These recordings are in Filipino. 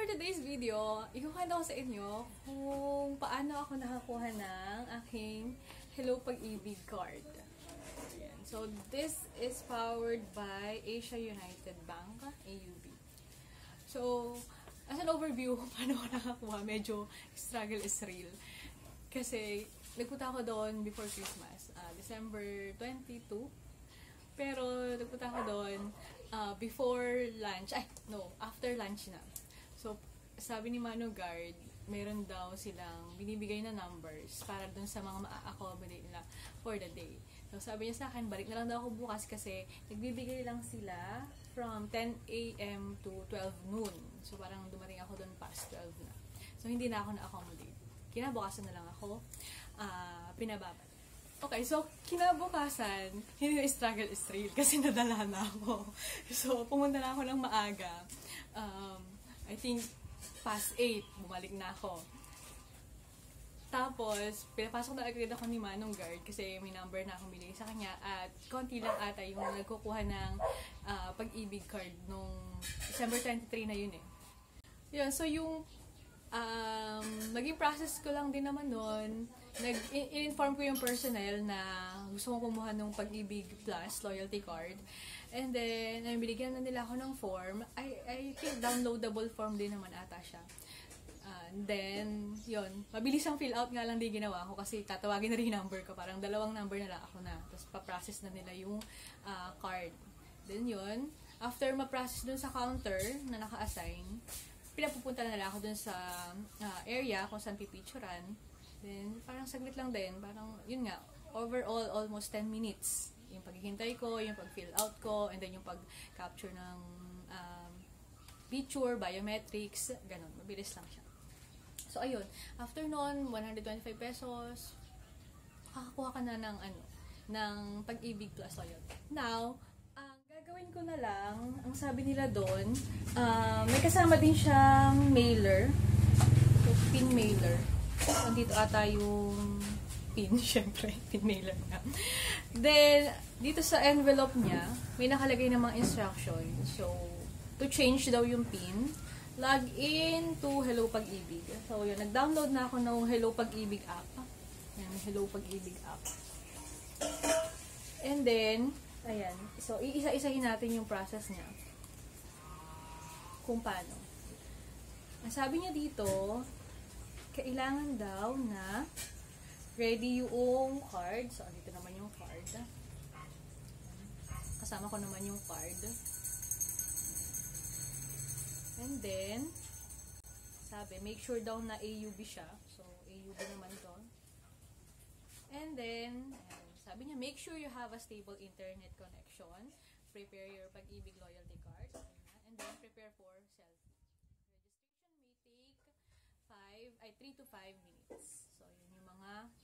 today's video, ikukwento ko sa inyo kung paano ako nakakuha ng aking Hello Pag-ibig card. Ayan. So, this is powered by Asia United Bank, AUB. So, as an overview kung paano ako nakakuha, medyo struggle is real. Kasi, nagpunta ako doon before Christmas, December 22. Pero, nagpunta ako doon before lunch, after lunch na. So, sabi ni Mano Guard, meron daw silang binibigay na numbers para dun sa mga ma-accommodate nila for the day. So, sabi niya sa akin, balik na lang daw ako bukas kasi nagbibigay lang sila from 10 a.m. to 12 noon. So, parang dumating ako dun past 12 na. So, hindi na ako na-accommodate. Kinabukasan na lang ako pinababad. Okay, so, kinabukasan, hindi na struggle is real kasi nadala na ako. So, pumunta na ako ng maaga. I think, past 8, bumalik na ako. Tapos, pinapasok na agad ako ni Manong Guard kasi may number na akong binigay sa kanya at konti lang ata yung nagkukuha ng pag-ibig card nung December 23 na yun eh. Yun, so yung naging process ko lang din naman nun, in-inform ko yung personnel na gusto kong kumuha ng Pag-ibig Plus loyalty card. And then, binigyan na nila ako ng form. I think downloadable form din naman ata siya. Then, yun. Mabilis ang fill out nga lang din ginawa ko kasi tatawagin na rin yung number ko. Parang 2 number na lang ako na. Tapos, pa-process na nila yung card. Then, yun. After ma-process dun sa counter na naka-assign, pinapupunta na nila ako dun sa area kung saan pipicturan. Then, parang saglit lang din. Parang, yun nga, overall, almost 10 minutes. Yung paghihintay ko, yung pag-fill out ko, and then yung pag-capture ng picture, biometrics, ganun. Mabilis lang siya. So, ayun. After nun, 125 pesos, kakakuha ka na ng Pag-ibig Plus loyalty. Now, gagawin ko na lang, ang sabi nila doon, may kasama din siyang mailer. So, pin mailer. Dito ata yung pin, syempre, pin mailer na. Then, dito sa envelope niya, may nakalagay ng mga instructions. So, to change daw yung pin, log in to Hello Pag-ibig. So, yun, nag-download na ako ng Hello Pag-ibig app. Yan, Hello Pag-ibig app. And then, ayan. So, iisa-isahin natin yung process niya. Kung paano. Ang sabi niya dito, kailangan daw na ready yung card. So, dito naman yung card. Kasama ko naman yung card. And then, sabi, make sure daw na AUB siya. So, AUB naman to. And then, sabi niya, make sure you have a stable internet connection. Prepare your Pag-ibig loyalty card. And then, prepare for selfie. Registration may take 3 to 5 minutes. So, yun yung mga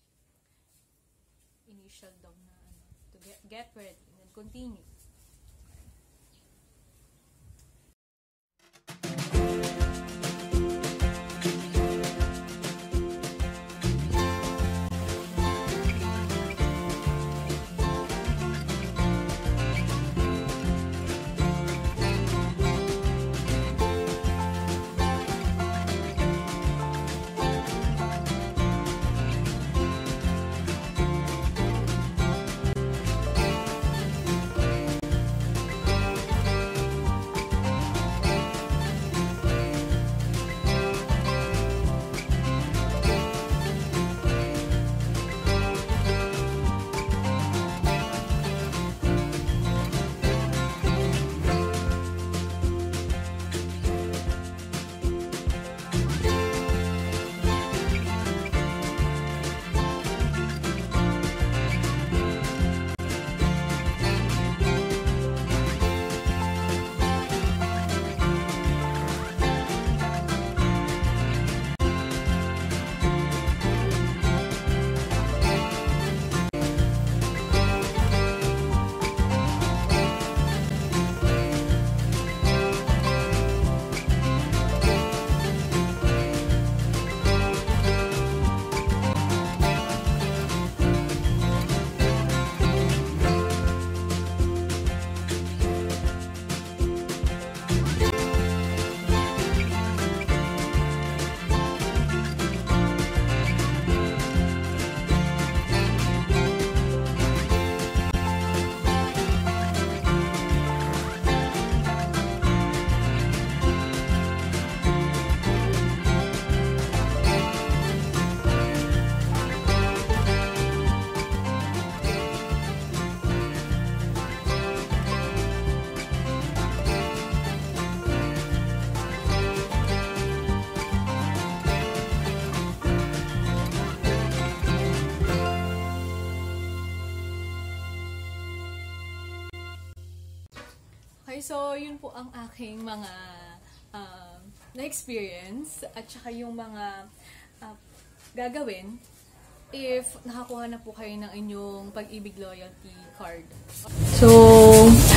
initial daw na to get ready and then continue. so yun po ang aking mga na-experience at saka yung mga gagawin if nakakuha na po kayo ng inyong Pag-ibig Loyalty Card. So,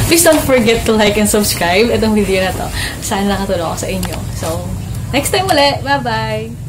please don't forget to like and subscribe itong video na to. Sana nakatulong ako sa inyo. So, next time ulit. Bye-bye!